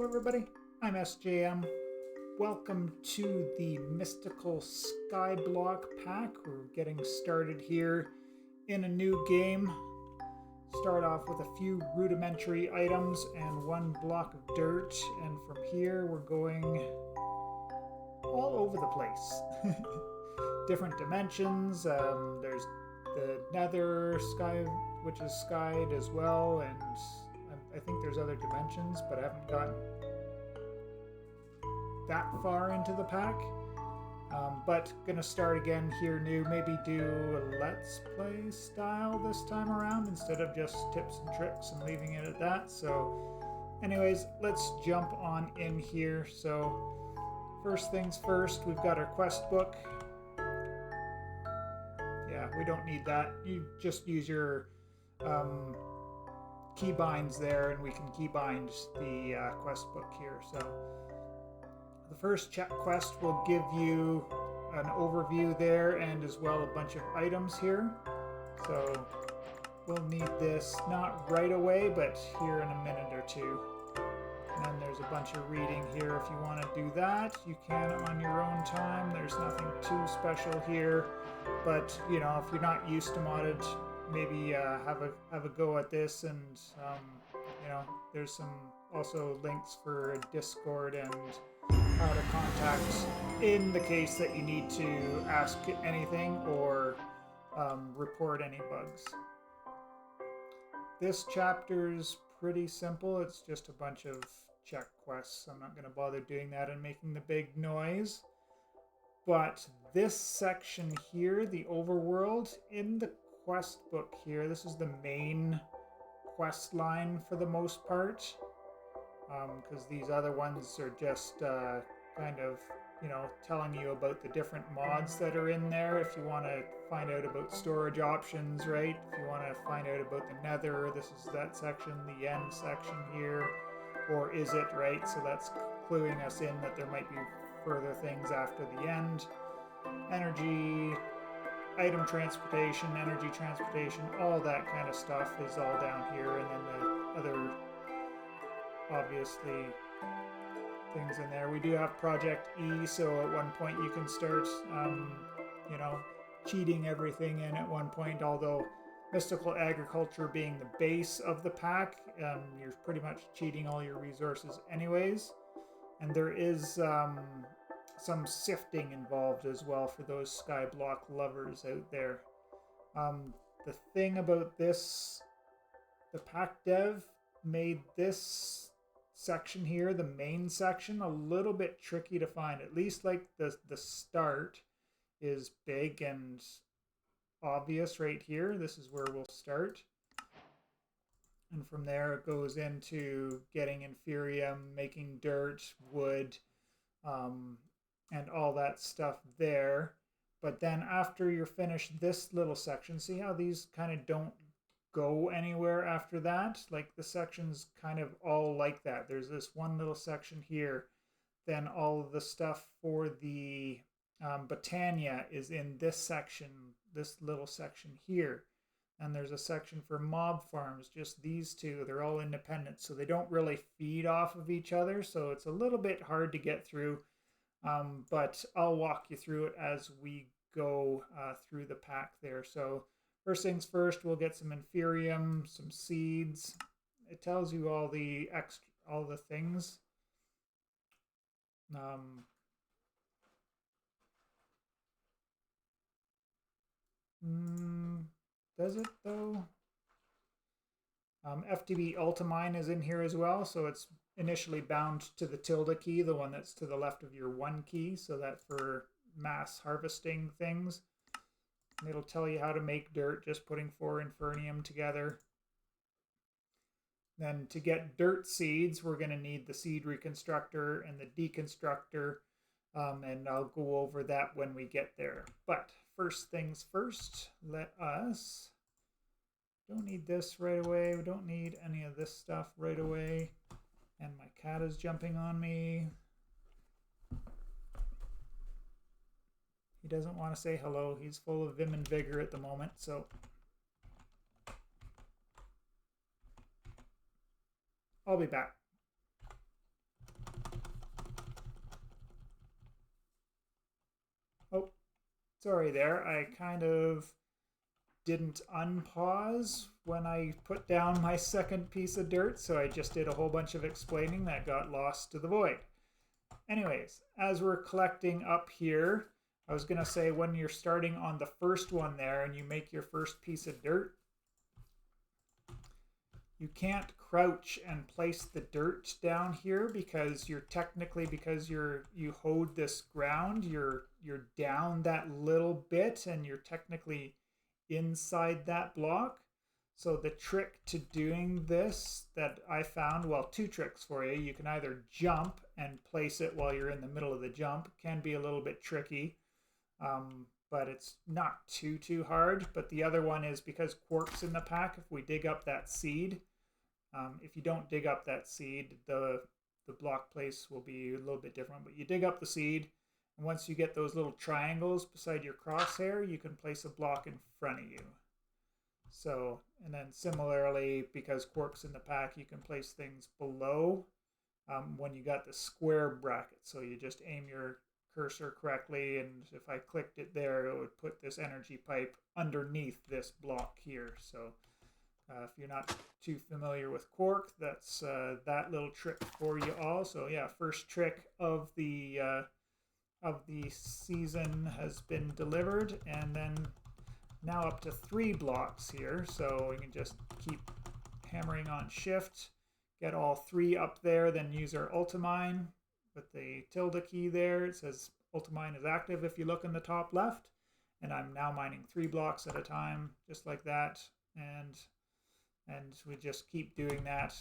Hello everybody, I'm SJM. Welcome to the Mystical Skyblock pack. We're getting started here in a new game. Start off with a few rudimentary items and one block of dirt, and from here we're going all over the place. Different dimensions. There's the nether sky, which is skied as well, and I think there's other dimensions, but I haven't gotten that far into the pack. But gonna start again here new, maybe do a let's play style this time around instead of just tips and tricks and leaving it at that. So anyways, let's jump on in here. So first things first, we've got our quest book. Yeah, we don't need that. You just use your keybinds there, and we can keybind the quest book here. So the first quest will give you an overview there, and as well a bunch of items here. So we'll need this not right away, but here in a minute or two. And then there's a bunch of reading here. If you want to do that, you can on your own time. There's nothing too special here, but you know, if you're not used to modded, maybe have a go at this. And you know, there's some also links for Discord and how to contact in the case that you need to ask anything or report any bugs. This chapter's pretty simple. It's just a bunch of check quests. I'm not going to bother doing that and making the big noise. But this section here, the overworld, in the quest book here, this is the main quest line for the most part, because these other ones are just kind of, you know, telling you about the different mods that are in there. If you want to find out about storage options, right? If you want to find out about the nether, this is that section, the end section here, or is it, right? So that's cluing us in that there might be further things after the end. Energy, item transportation, energy transportation, all that kind of stuff is all down here, and then the other, obviously, things in there. We do have Project E, so at one point you can start, you know, cheating everything in at one point, although Mystical Agriculture being the base of the pack, you're pretty much cheating all your resources anyways. And there is some sifting involved as well for those skyblock lovers out there. The thing about this, the pack dev made this section here, the main section, a little bit tricky to find. At least like the start is big and obvious right here. This is where we'll start. And from there it goes into getting inferium, making dirt, wood, and all that stuff there. But then after you're finished this little section, see how these kind of don't go anywhere after that? Like the sections kind of all like that. There's this one little section here. Then all of the stuff for the Botania is in this section, this little section here. And there's a section for mob farms, just these two. They're all independent, so they don't really feed off of each other. So it's a little bit hard to get through, but I'll walk you through it as we go through the pack there. So first things first, we'll get some inferium, some seeds. It tells you all the things. Does it though? FTB Ultimine is in here as well, so it's initially bound to the tilde key, the one that's to the left of your 1 key, so that for mass harvesting things. And it'll tell you how to make dirt, just putting 4 infernium together. Then to get dirt seeds, we're going to need the seed reconstructor and the deconstructor, and I'll go over that when we get there. But first things first, don't need this right away. We don't need any of this stuff right away. And my cat is jumping on me. He doesn't want to say hello. He's full of vim and vigor at the moment, so I'll be back. Sorry there, I kind of didn't unpause when I put down my second piece of dirt, so I just did a whole bunch of explaining that got lost to the void. Anyways, as we're collecting up here, I was gonna say when you're starting on the first one there and you make your first piece of dirt, you can't crouch and place the dirt down here because you're technically, because you hoed this ground, you're down that little bit and you're technically inside that block. So the trick to doing this that I found, well, two tricks for you. You can either jump and place it while you're in the middle of the jump. It can be a little bit tricky, but it's not too hard. But the other one is because quark's in the pack, if we dig up that seed, if you don't dig up that seed, the block place will be a little bit different. But you dig up the seed, and once you get those little triangles beside your crosshair, you can place a block in front of you. So, and then similarly, because quark's in the pack, you can place things below when you got the square bracket. So you just aim your cursor correctly, and if I clicked it there, it would put this energy pipe underneath this block here. So if you're not too familiar with quark, that's that little trick for you all. So yeah, first trick of the season has been delivered, and then now up to 3 blocks here. So we can just keep hammering on shift, get all 3 up there, then use our ultimine with the tilde key there. It says ultimine is active if you look in the top left, and I'm now mining 3 blocks at a time, just like that. And we just keep doing that,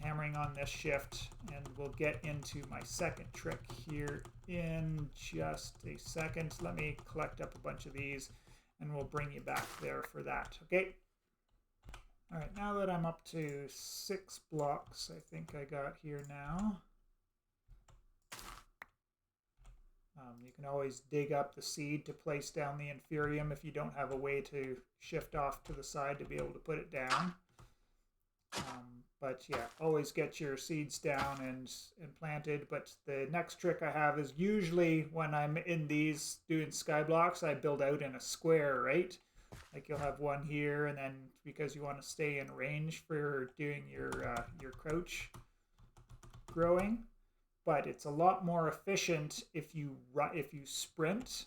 hammering on this shift, and we'll get into my second trick here in just a second. Let me collect up a bunch of these and we'll bring you back there for that. Okay. All right, now that I'm up to 6 blocks, I think I got here now. You can always dig up the seed to place down the inferium if you don't have a way to shift off to the side to be able to put it down. But yeah, always get your seeds down and planted. But the next trick I have is usually when I'm in these doing sky blocks, I build out in a square, right? Like you'll have one here, and then because you want to stay in range for doing your crouch growing. But it's a lot more efficient if you sprint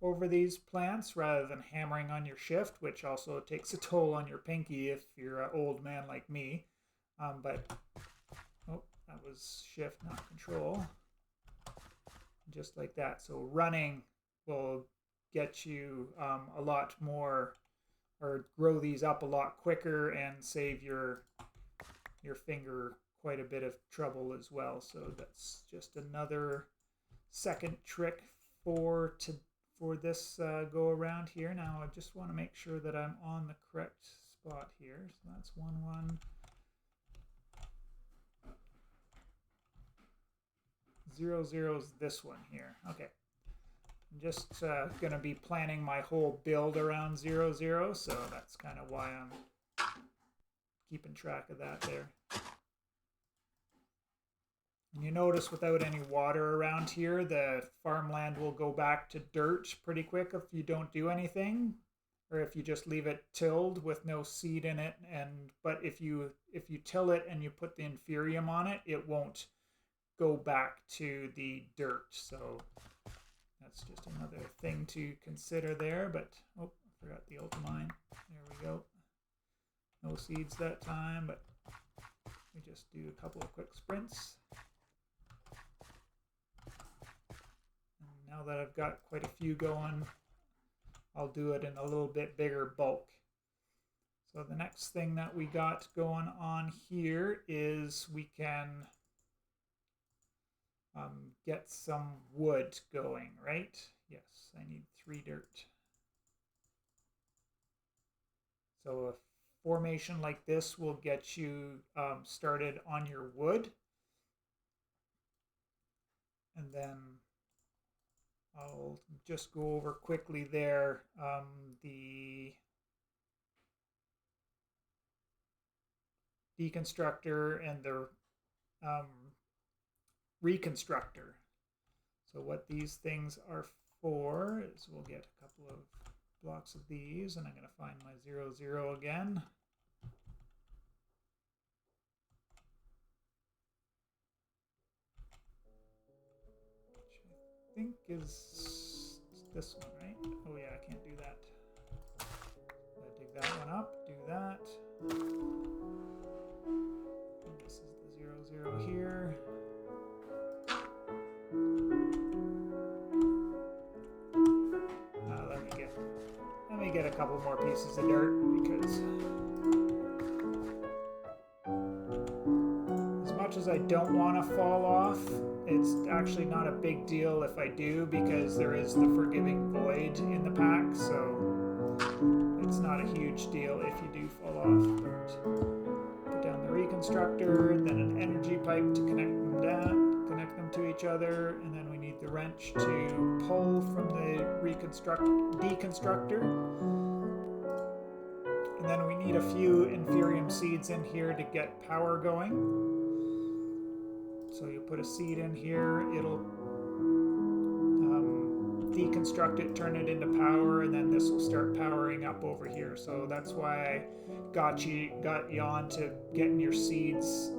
over these plants rather than hammering on your shift, which also takes a toll on your pinky if you're an old man like me. But oh, that was shift, not control. Just like that. So running will get you a lot more, or grow these up a lot quicker and save your finger quite a bit of trouble as well. So that's just another second trick for this go around here. Now I just want to make sure that I'm on the correct spot here. So that's 1-1. 0-0 is this one here. Okay. I'm just going to be planning my whole build around 0-0, so that's kind of why I'm keeping track of that there. And you notice without any water around here, the farmland will go back to dirt pretty quick if you don't do anything, or if you just leave it tilled with no seed in it. But if you till it and you put the inferium on it, it won't go back to the dirt. So that's just another thing to consider there. But oh, I forgot the ultimine. There we go. No seeds that time, but we just do a couple of quick sprints. And now that I've got quite a few going, I'll do it in a little bit bigger bulk. So the next thing that we got going on here is we can get some wood going, right? Yes, I need 3 dirt. So a formation like this will get you started on your wood. And then I'll just go over quickly there the deconstructor and the reconstructor. So what these things are 4 is we'll get a couple of blocks of these, and I'm going to find my 0, 0 again. Which I think is this one, right? Oh yeah, I can't do that. Dig that one up, do that. And this is the 0, 0 here. Let me get a couple more pieces of dirt, because as much as I don't want to fall off, it's actually not a big deal if I do, because there is the forgiving void in the pack, so it's not a huge deal if you do fall off. But put down the reconstructor, then an energy pipe to connect them to each other, and then we need the wrench to pull from the deconstructor. And then we need a few inferium seeds in here to get power going. So you put a seed in here, it'll deconstruct it, turn it into power, and then this will start powering up over here. So that's why I got you on to getting your seeds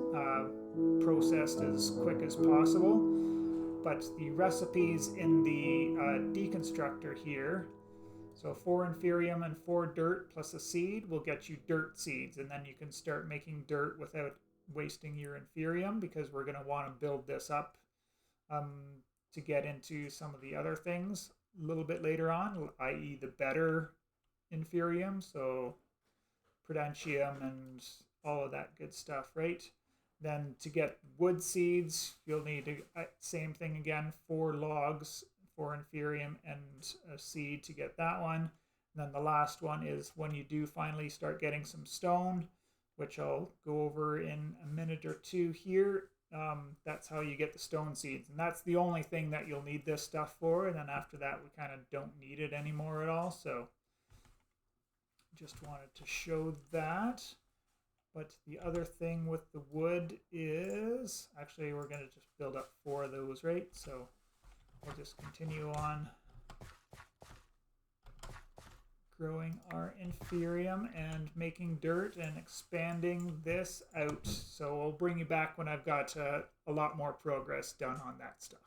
processed as quick as possible. But the recipes in the deconstructor here, so 4 inferium and 4 dirt plus a seed will get you dirt seeds, and then you can start making dirt without wasting your inferium, because we're going to want to build this up to get into some of the other things a little bit later on, i.e. the better inferium, so prudentium and all of that good stuff, right? Then to get wood seeds, you'll need to, same thing again, 4 logs, 4 inferium, and a seed to get that one. And then the last one is when you do finally start getting some stone, which I'll go over in a minute or two here. That's how you get the stone seeds, and that's the only thing that you'll need this stuff for. And then after that, we kind of don't need it anymore at all. So just wanted to show that. But the other thing with the wood is, actually we're going to just build up 4 of those, right? So we'll just continue on growing our inferium and making dirt and expanding this out. So I'll bring you back when I've got a lot more progress done on that stuff.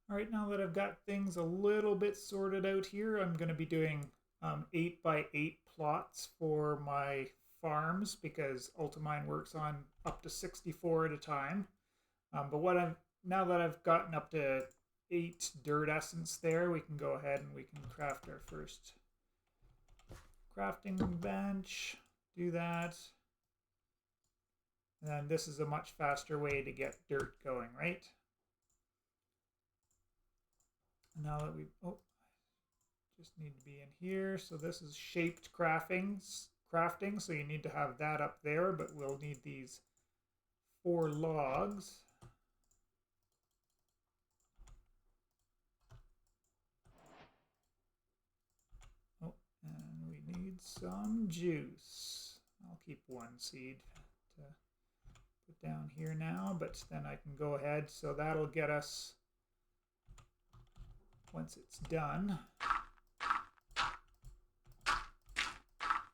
All right, now that I've got things a little bit sorted out here, I'm going to be doing 8 by 8 plots for my farms, because Ultimine works on up to 64 at a time. But now that I've gotten up to 8 dirt essence there, we can go ahead and we can craft our first crafting bench. Do that. And then this is a much faster way to get dirt going, right? Now that we've, just need to be in here. So this is shaped crafting, so you need to have that up there, but we'll need these 4 logs. Oh, and we need some juice. I'll keep 1 seed to put down here now, but then I can go ahead, so that'll get us, once it's done,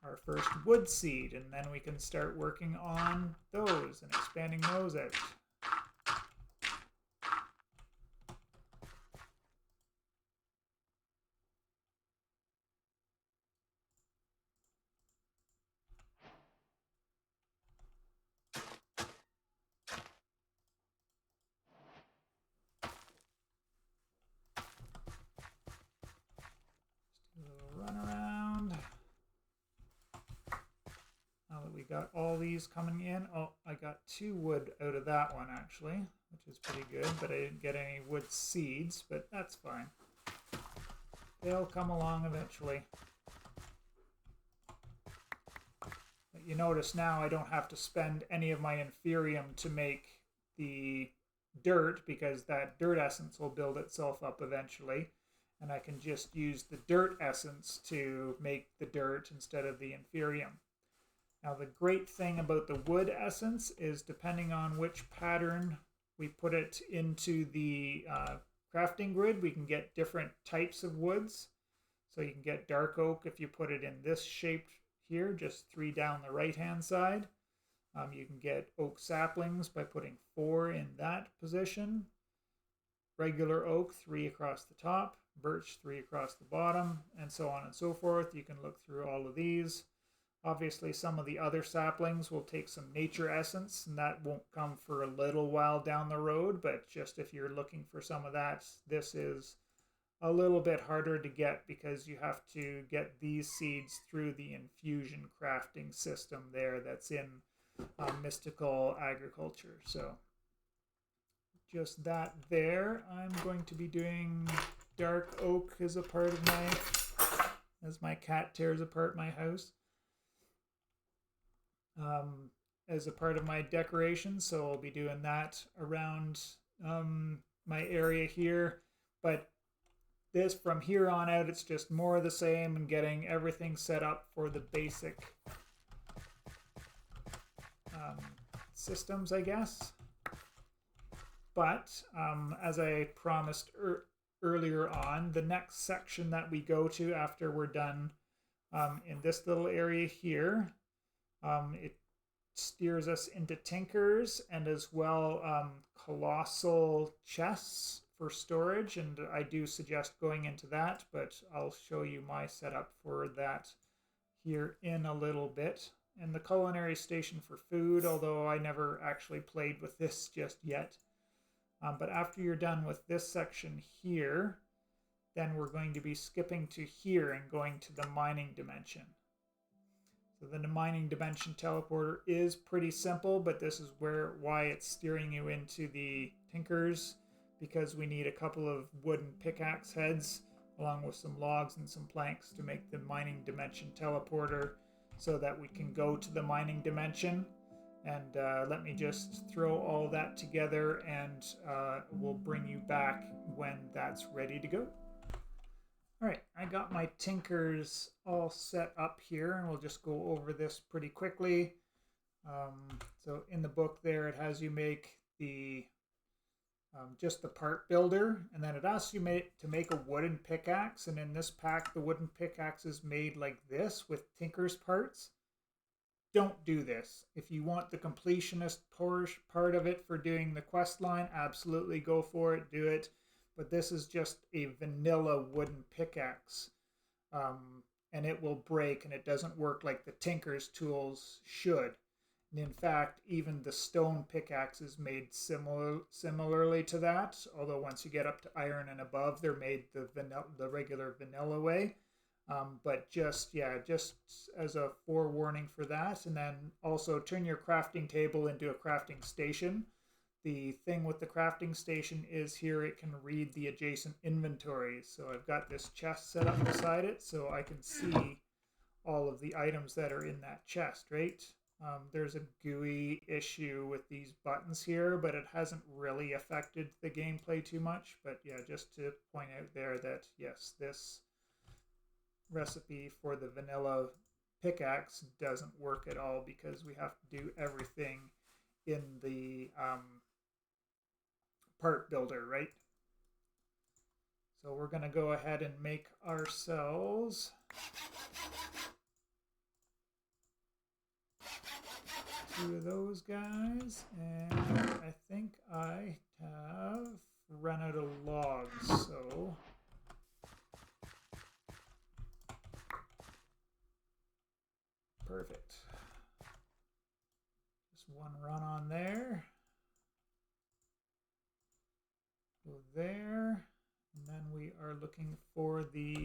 our first wood seed, and then we can start working on those and expanding those out. Got all these coming in. Oh, I got 2 wood out of that one actually, which is pretty good, but I didn't get any wood seeds, but that's fine. They'll come along eventually. But you notice now I don't have to spend any of my inferium to make the dirt, because that dirt essence will build itself up eventually, and I can just use the dirt essence to make the dirt instead of the inferium. Now the great thing about the wood essence is, depending on which pattern we put it into the crafting grid, we can get different types of woods. So you can get dark oak if you put it in this shape here, just 3 down the right hand side. You can get oak saplings by putting 4 in that position. Regular oak, 3 across the top. Birch, 3 across the bottom, and so on and so forth. You can look through all of these. Obviously, some of the other saplings will take some nature essence, and that won't come for a little while down the road, but just if you're looking for some of that, this is a little bit harder to get because you have to get these seeds through the infusion crafting system there that's in mystical agriculture. So just that there. I'm going to be doing dark oak as a part of as my cat tears apart my house, as a part of my decoration. So I'll be doing that around my area here. But this, from here on out, it's just more of the same and getting everything set up for the basic systems, I guess. But as I promised earlier on, the next section that we go to after we're done in this little area here, it steers us into tinkers and as well colossal chests for storage, and I do suggest going into that, but I'll show you my setup for that here in a little bit. And the culinary station for food, although I never actually played with this just yet. But after you're done with this section here, then we're going to be skipping to here and going to the mining dimension. So the mining dimension teleporter is pretty simple, but this is why it's steering you into the tinkers, because we need a couple of wooden pickaxe heads along with some logs and some planks to make the mining dimension teleporter so that we can go to the mining dimension. And let me just throw all that together and we'll bring you back when that's ready to go. All right, I got my tinkers all set up here, and we'll just go over this pretty quickly. So in the book there, it has you make the just the part builder, and then it asks you to make a wooden pickaxe. And in this pack, the wooden pickaxe is made like this with tinker's parts. Don't do this. If you want the completionist part of it for doing the quest line, absolutely go for it, do it. But this is just a vanilla wooden pickaxe, and it will break, and it doesn't work like the tinker's tools should. And in fact, even the stone pickaxe is made similarly to that, although once you get up to iron and above, they're made the regular vanilla way. But just as a forewarning for that. And then also turn your crafting table into a crafting station. The thing with the crafting station is here it can read the adjacent inventory. So I've got this chest set up beside it so I can see all of the items that are in that chest, right? There's a GUI issue with these buttons here, but it hasn't really affected the gameplay too much. But yeah, just to point out there that yes, this recipe for the vanilla pickaxe doesn't work at all because we have to do everything in the part builder, right? So we're going to go ahead and make ourselves two of those guys, and I think I have run out of logs, so perfect. Just one run on there. Go there, and then we are looking for the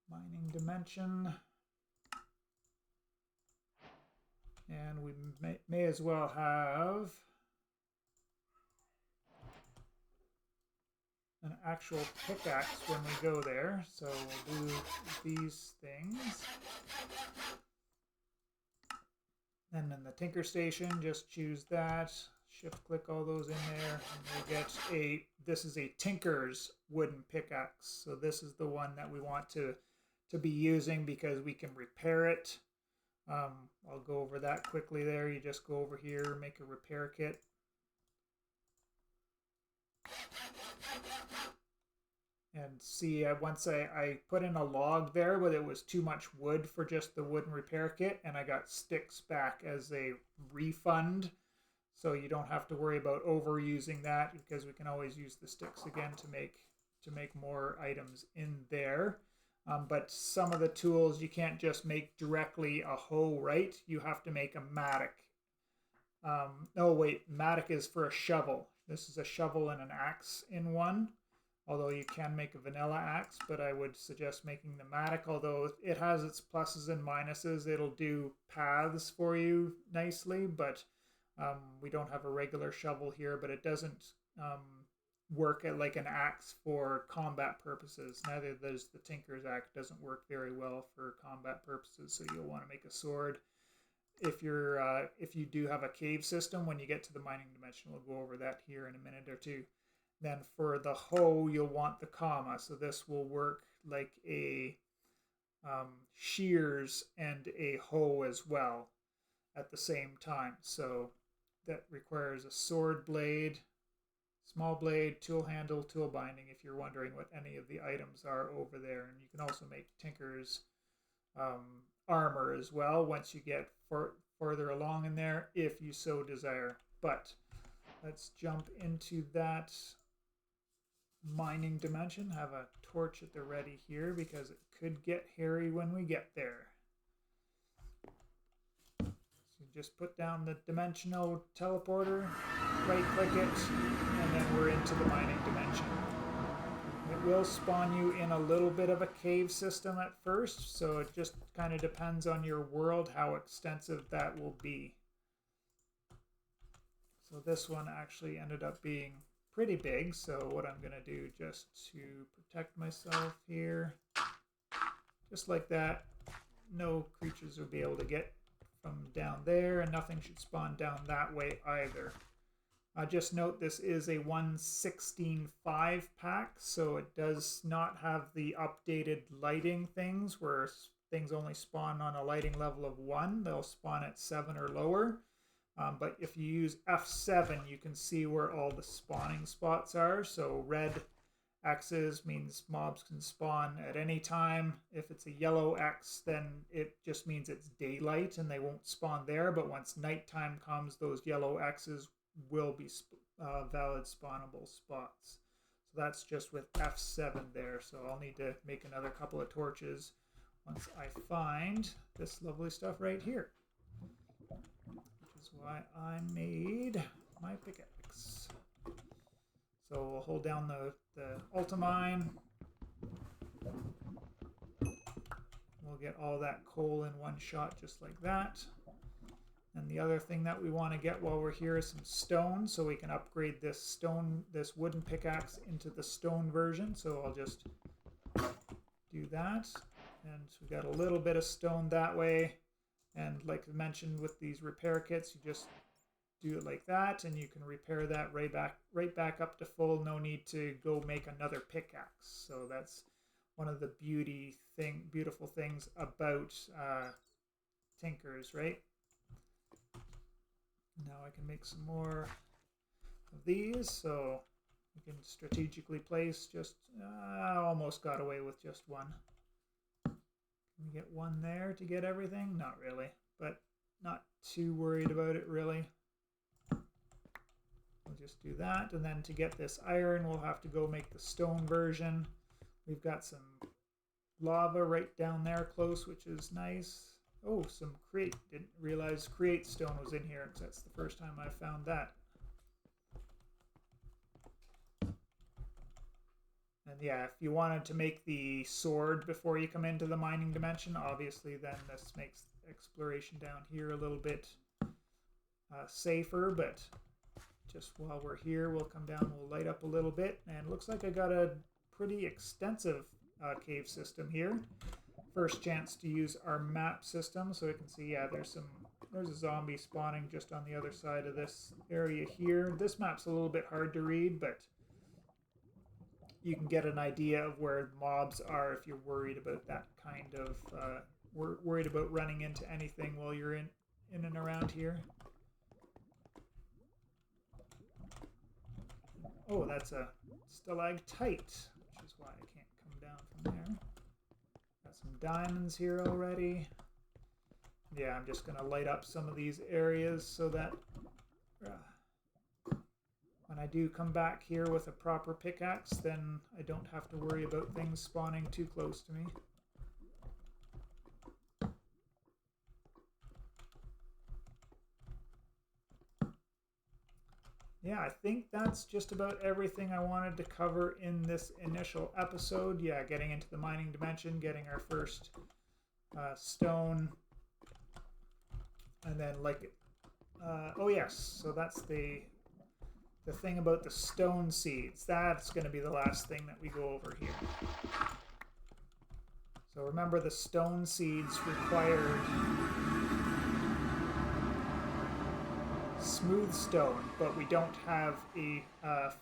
mining dimension. And we may as well have an actual pickaxe when we go there. So we'll do these things. And then the tinker station, just choose that. Shift click all those in there, and we'll get this is a tinker's wooden pickaxe. So this is the one that we want to be using because we can repair it. I'll go over that quickly there. You just go over here, make a repair kit. And see, once I put in a log there, but it was too much wood for just the wooden repair kit, and I got sticks back as a refund. So you don't have to worry about overusing that, because we can always use the sticks again to make more items in there. But some of the tools you can't just make directly a hoe, right? You have to make a mattock. Oh wait, mattock is for a shovel. This is a shovel and an axe in one. Although you can make a vanilla axe, but I would suggest making the mattock. Although it has its pluses and minuses, it'll do paths for you nicely. But we don't have a regular shovel here, but it doesn't work like an axe for combat purposes. Neither does the Tinker's axe. Doesn't work very well for combat purposes. So you'll want to make a sword. If you do have a cave system, when you get to the mining dimension, we'll go over that here in a minute or two. Then for the hoe, you'll want the comma. So this will work like a shears and a hoe as well at the same time. So that requires a sword blade, small blade, tool handle, tool binding, if you're wondering what any of the items are over there. And you can also make Tinker's armor as well once you get further along in there, if you so desire. But let's jump into that mining dimension. Have a torch at the ready here because it could get hairy when we get there. So just put down the dimensional teleporter, right click it, and then we're into the mining dimension. It will spawn you in a little bit of a cave system at first, so it just kind of depends on your world how extensive that will be. So this one actually ended up being pretty big, so what I'm going to do just to protect myself here, just like that, no creatures will be able to get from down there, and nothing should spawn down that way either. Just note this is a 1.16.5 pack, so it does not have the updated lighting things where things only spawn on a lighting level of 1. They'll spawn at 7 or lower. But if you use F7, you can see where all the spawning spots are. So red X's means mobs can spawn at any time. If it's a yellow X, then it just means it's daylight and they won't spawn there. But once nighttime comes, those yellow X's will be valid spawnable spots. So that's just with F7 there. So I'll need to make another couple of torches once I find this lovely stuff right here. Which is why I made my pickaxe. So we'll hold down the ultimine. We'll get all that coal in one shot just like that. And the other thing that we want to get while we're here is some stone, so we can upgrade this wooden pickaxe into the stone version. So I'll just do that. And we got a little bit of stone that way. And like I mentioned with these repair kits, you just do it like that, and you can repair that right back up to full. No need to go make another pickaxe. So that's one of the beautiful things about Tinkers, right? Now I can make some more of these, so we can strategically place just, almost got away with just one. Can we get one there to get everything? Not really, but not too worried about it really. We'll just do that, and then to get this iron, we'll have to go make the stone version. We've got some lava right down there close, which is nice. Oh, some create. Didn't realize create stone was in here, because that's the first time I found that. And yeah, if you wanted to make the sword before you come into the mining dimension, obviously then this makes exploration down here a little bit safer, but just while we're here, we'll come down, we'll light up a little bit, and it looks like I got a pretty extensive cave system here. First chance to use our map system, so we can see, yeah, there's a zombie spawning just on the other side of this area here. This map's a little bit hard to read, but you can get an idea of where mobs are if you're worried about that kind of, worried about running into anything while you're in and around here. Oh, that's a stalactite, which is why I can't come down from there. Got some diamonds here already. Yeah, I'm just going to light up some of these areas so that when I do come back here with a proper pickaxe, then I don't have to worry about things spawning too close to me. Yeah, I think that's just about everything I wanted to cover in this initial episode. Yeah, getting into the mining dimension, getting our first stone, and then oh yes, so that's the thing about the stone seeds. That's going to be the last thing that we go over here. So remember, the stone seeds required smooth stone, but we don't have a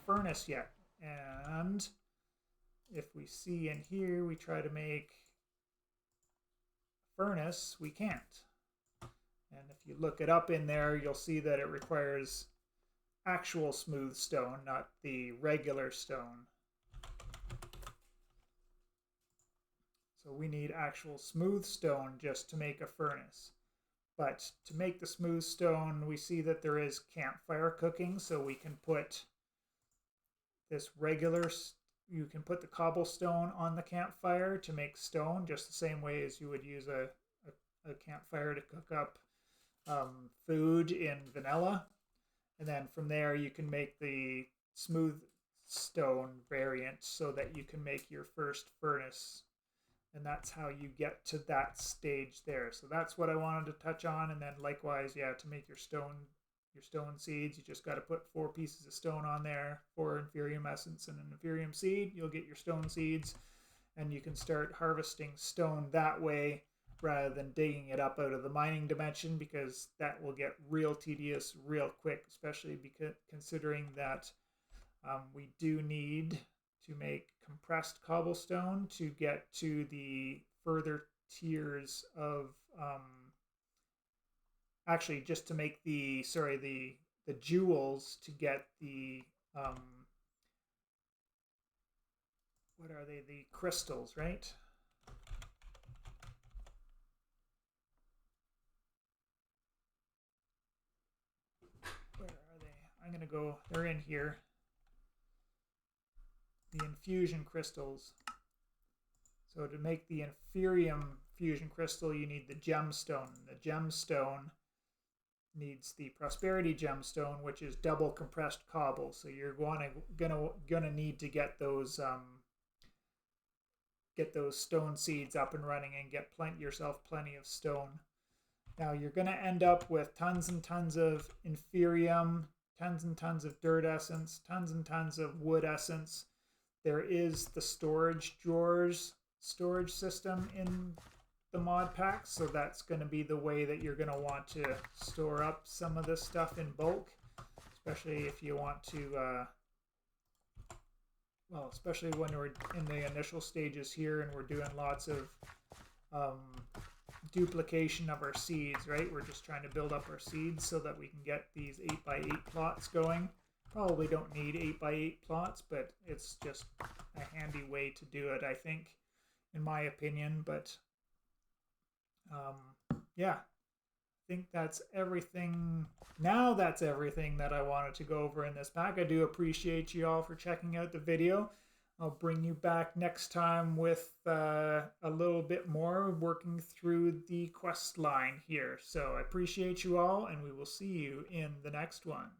furnace yet. And if we see in here, we try to make a furnace, we can't. And if you look it up in there, you'll see that it requires actual smooth stone, not the regular stone. So we need actual smooth stone just to make a furnace. But to make the smooth stone, we see that there is campfire cooking, so we can put this you can put the cobblestone on the campfire to make stone, just the same way as you would use a campfire to cook up food in vanilla. And then from there you can make the smooth stone variant so that you can make your first furnace. And that's how you get to that stage there. So that's what I wanted to touch on. And then likewise, yeah, to make your stone seeds, you just got to put 4 pieces of stone on there, 4 inferium essence and an inferium seed. You'll get your stone seeds, and you can start harvesting stone that way rather than digging it up out of the mining dimension, because that will get real tedious real quick, especially because considering that we do need to make compressed cobblestone to get to the further tiers of actually just to make the jewels to get the what are they, the crystals, right? Where are they? I'm gonna go, they're in here. The infusion crystals. So to make the inferium fusion crystal, you need the gemstone. The gemstone needs the prosperity gemstone, which is double compressed cobble. So you're gonna need to get those stone seeds up and running and get yourself plenty of stone. Now you're gonna end up with tons and tons of inferium, tons and tons of dirt essence, tons and tons of wood essence. There is the storage system in the mod pack, so that's going to be the way that you're going to want to store up some of this stuff in bulk, especially if you want to, well, especially when we're in the initial stages here and we're doing lots of duplication of our seeds, right? We're just trying to build up our seeds so that we can get these 8x8 plots going. Probably don't need 8x8 plots, but it's just a handy way to do it, I think, in my opinion. But yeah, I think that's everything. Now that's everything that I wanted to go over in this pack. I do appreciate you all for checking out the video. I'll bring you back next time with a little bit more working through the quest line here. So I appreciate you all, and we will see you in the next one.